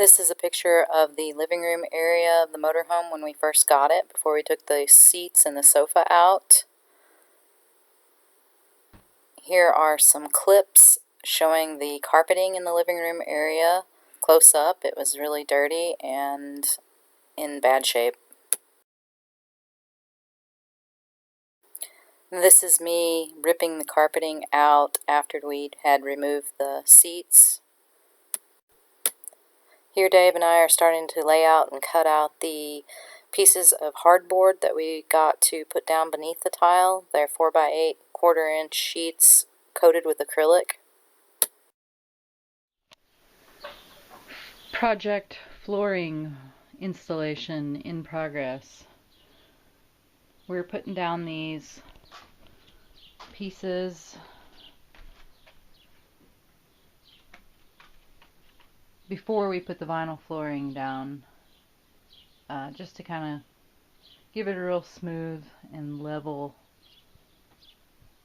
This is a picture of the living room area of the motorhome when we first got it, before we took the seats and the sofa out. Here are some clips showing the carpeting in the living room area close up. It was really dirty and in bad shape. This is me ripping the carpeting out after we had removed the seats. Here Dave and I are starting to lay out and cut out the pieces of hardboard that we got to put down beneath the tile. They're 4x8 1/4-inch sheets coated with acrylic. Project flooring installation in progress. We're putting down these pieces before we put the vinyl flooring down, just to kind of give it a real smooth and level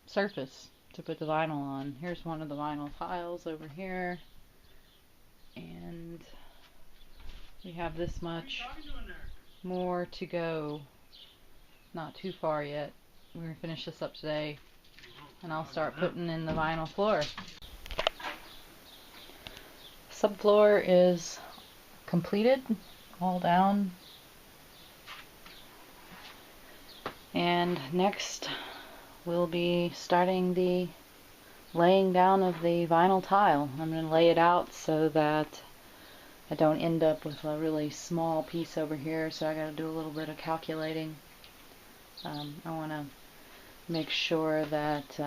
surface to put the vinyl on. Here's one of the vinyl tiles over here, and we have this much more to go. Not too far yet. We're going to finish this up today, and I'll start putting in the vinyl floor. Subfloor is completed, all down. And next we'll be starting the laying down of the vinyl tile. I'm going to lay it out so that I don't end up with a really small piece over here, so I got to do a little bit of calculating. I want to make sure that,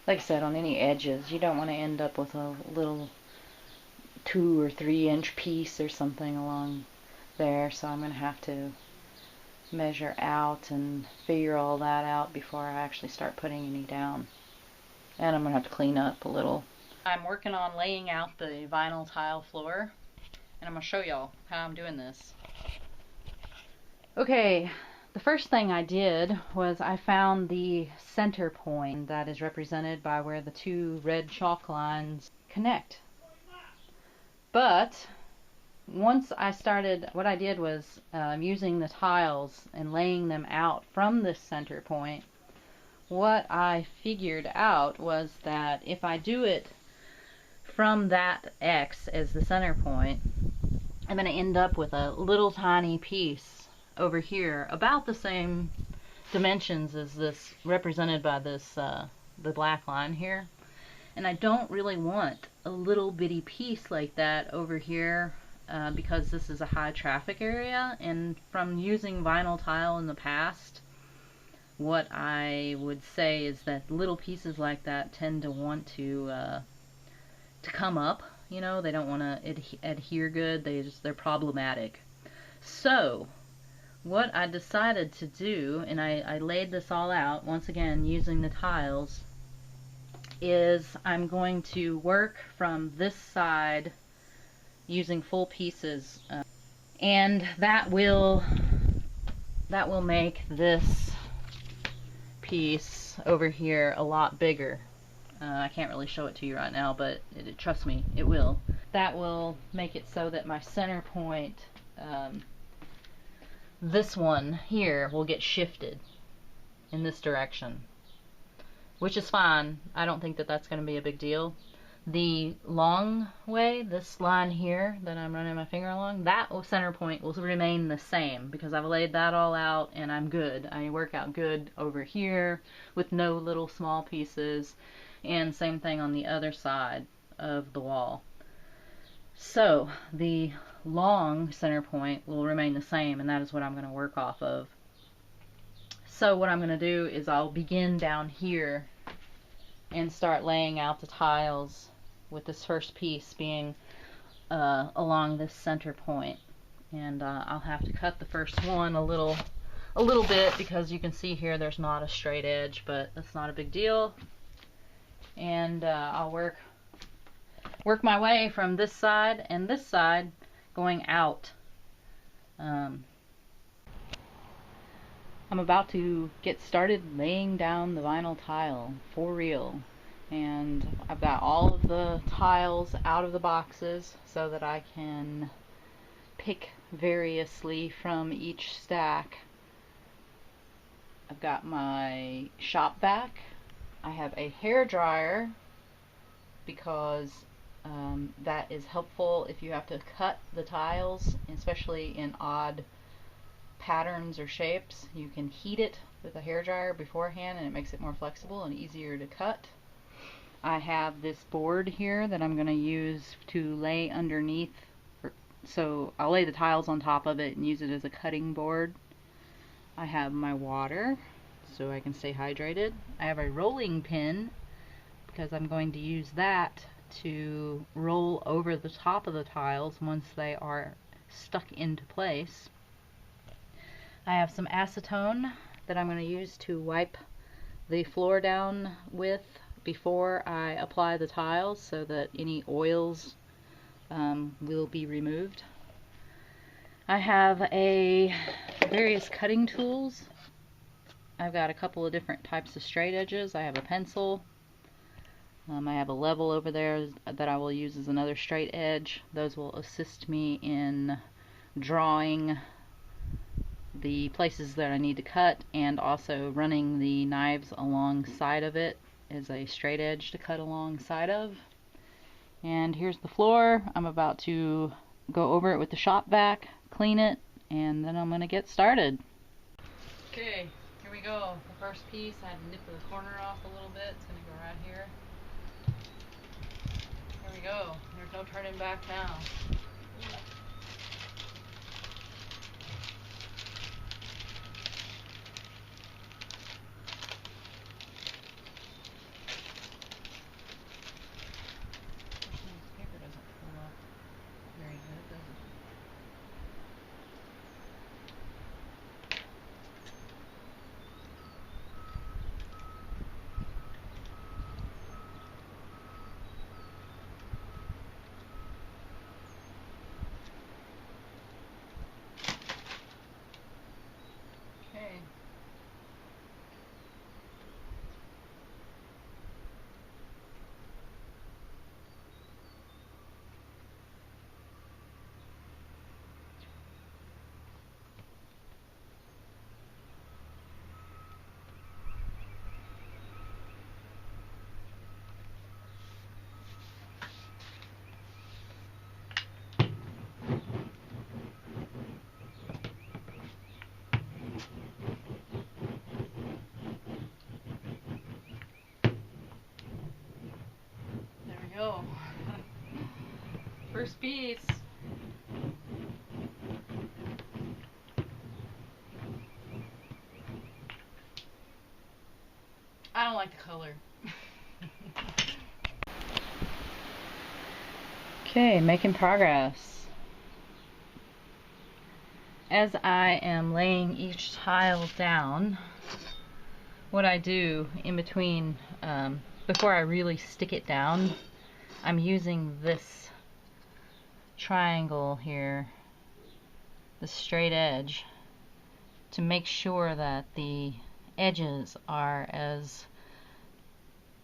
like I said, on any edges, you don't want to end up with a little 2 or 3 inch piece or something along there, so I'm going to have to measure out and figure all that out before I actually start putting any down. And I'm going to have to clean up a little. I'm working on laying out the vinyl tile floor, and I'm going to show y'all how I'm doing this. Okay, the first thing I did was I found the center point that is represented by where the 2 red chalk lines connect. But once I started, what I did was using the tiles and laying them out from this center point, what I figured out was that if I do it from that X as the center point, I'm going to end up with a little tiny piece over here about the same dimensions as this, represented by this the black line here. And I don't really want a little bitty piece like that over here, because this is a high traffic area, and from using vinyl tile in the past, what I would say is that little pieces like that tend to want to come up. You know, they don't want to adhere good. They're problematic. So what I decided to do, and I laid this all out once again using the tiles, is I'm going to work from this side using full pieces, and that will make this piece over here a lot bigger. I can't really show it to you right now, but trust me, it will. That will make it so that my center point, this one here, will get shifted in this direction, which is fine. I don't think that that's going to be a big deal. The long way, this line here that I'm running my finger along, that center point will remain the same because I've laid that all out and I'm good. I work out good over here with no little small pieces, and same thing on the other side of the wall. So the long center point will remain the same, and that is what I'm going to work off of. So what I'm going to do is I'll begin down here and start laying out the tiles with this first piece being along this center point. And I'll have to cut the first one a little bit because you can see here there's not a straight edge, but that's not a big deal. And I'll work my way from this side and this side going out. I'm about to get started laying down the vinyl tile for real. And I've got all of the tiles out of the boxes so that I can pick variously from each stack. I've got my shop vac. I have a hair dryer because that is helpful if you have to cut the tiles, especially in odd patterns or shapes. You can heat it with a hair dryer beforehand and it makes it more flexible and easier to cut. I have this board here that I'm going to use to lay underneath, so I'll lay the tiles on top of it and use it as a cutting board. I have my water so I can stay hydrated. I have a rolling pin because I'm going to use that to roll over the top of the tiles once they are stuck into place. I have some acetone that I'm going to use to wipe the floor down with before I apply the tiles so that any oils will be removed. I have various cutting tools. I've got a couple of different types of straight edges. I have a pencil. I have a level over there that I will use as another straight edge. Those will assist me in drawing the places that I need to cut and also running the knives alongside of it as a straight edge to cut alongside of. And here's the floor. I'm about to go over it with the shop vac, clean it, and then I'm going to get started. Okay, here we go. The first piece, I had to nip the corner off a little bit. It's going to go right here. Here we go. There's no turning back now. This paper doesn't pull up very good, does it? Okay. There we go. First piece. I don't like the color. Okay, making progress. As I am laying each tile down, what I do in between, before I really stick it down, I'm using this triangle here, the straight edge, to make sure that the edges are as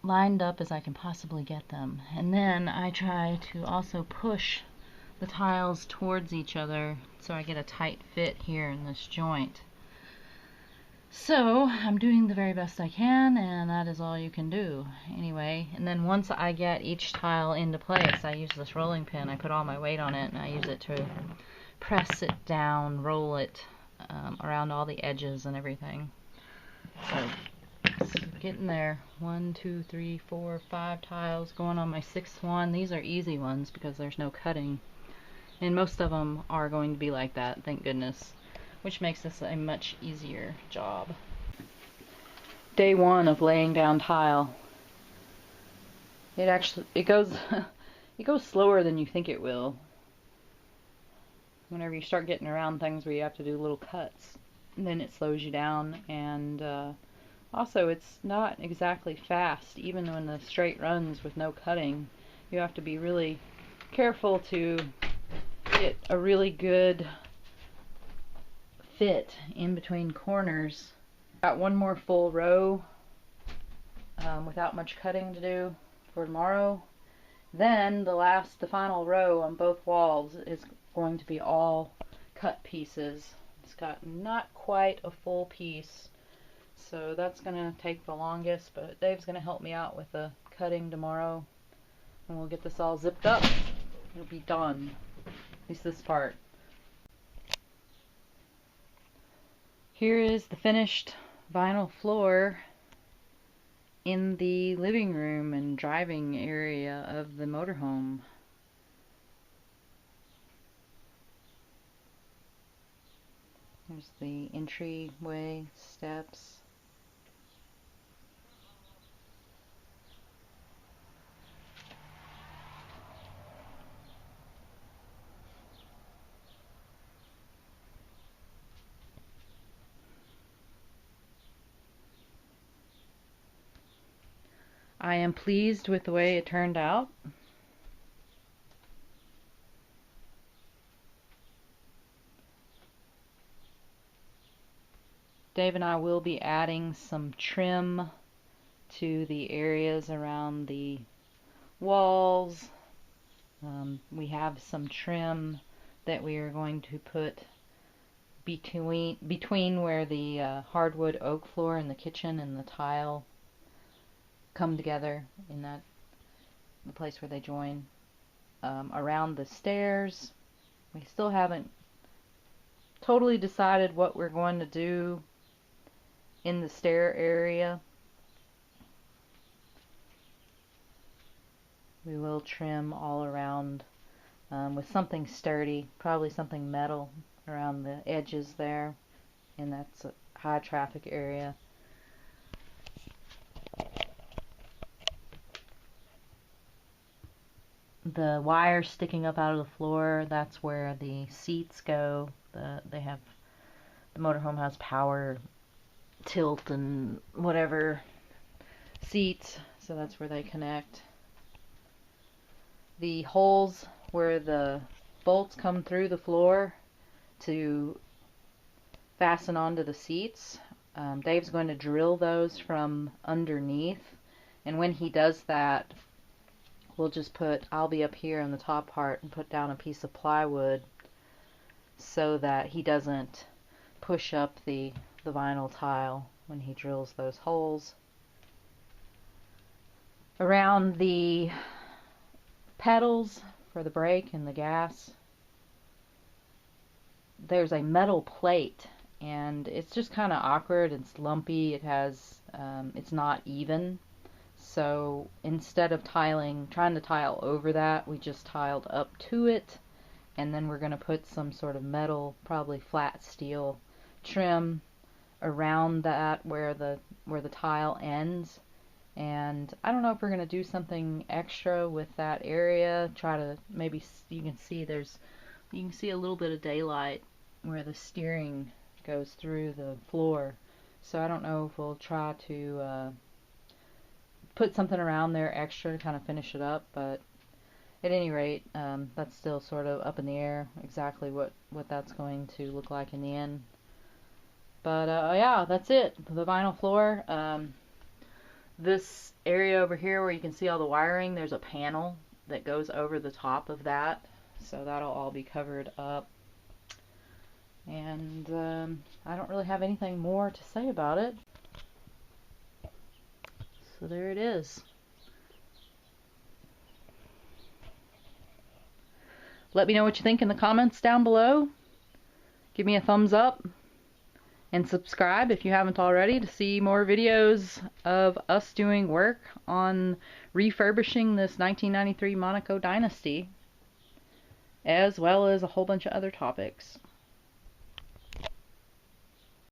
lined up as I can possibly get them. And then I try to also push the tiles towards each other so I get a tight fit here in this joint. So I'm doing the very best I can, and that is all you can do anyway. And then once I get each tile into place, I use this rolling pin. I put all my weight on it and I use it to press it down, roll it around all the edges and everything. So it's getting there. 1, 2, 3, 4, 5 tiles, going on my 6th one. These are easy ones because there's no cutting, and most of them are going to be like that, thank goodness, which makes this a much easier job. Day 1 of laying down tile. It goes it goes slower than you think it will. Whenever you start getting around things where you have to do little cuts, and then it slows you down. And also, it's not exactly fast, even when the straight runs with no cutting. You have to be really careful to get a really good fit in between corners. Got one more full row without much cutting to do. for tomorrow. Then the final row on both walls is going to be all cut pieces. It's got not quite a full piece, so that's going to take the longest, but Dave's going to help me out with the cutting tomorrow, and we'll get this all zipped up. It'll be done, at least this part. Here is the finished vinyl floor in the living room and driving area of the motorhome. There's the entryway steps. I am pleased with the way it turned out. Dave and I will be adding some trim to the areas around the walls. We have some trim that we are going to put between where the hardwood oak floor in the kitchen and the tile come together in the place where they join. Around the stairs, we still haven't totally decided what we're going to do in the stair area. We will trim all around with something sturdy, probably something metal around the edges there, and that's a high traffic area. The wire sticking up out of the floor, that's where the seats go. The motorhome has power tilt and whatever seats, so that's where they connect. The holes where the bolts come through the floor to fasten onto the seats, Dave's going to drill those from underneath, and when he does that, I'll be up here in the top part and put down a piece of plywood so that he doesn't push up the vinyl tile when he drills those holes. Around the pedals for the brake and the gas, there's a metal plate, and it's just kind of awkward. It's lumpy. It's not even. So instead of trying to tile over that, we just tiled up to it, and then we're going to put some sort of metal, probably flat steel trim around that where the tile ends. And I don't know if we're going to do something extra with that area. Try to maybe, you can see a little bit of daylight where the steering goes through the floor. So I don't know if we'll try to put something around there extra to kind of finish it up, but at any rate, that's still sort of up in the air exactly what that's going to look like in the end. But yeah, that's it. The vinyl floor. This area over here where you can see all the wiring, there's a panel that goes over the top of that, so that'll all be covered up. And I don't really have anything more to say about it. So there it is. Let me know what you think in the comments down below. Give me a thumbs up and subscribe if you haven't already to see more videos of us doing work on refurbishing this 1993 Monaco Dynasty, as well as a whole bunch of other topics.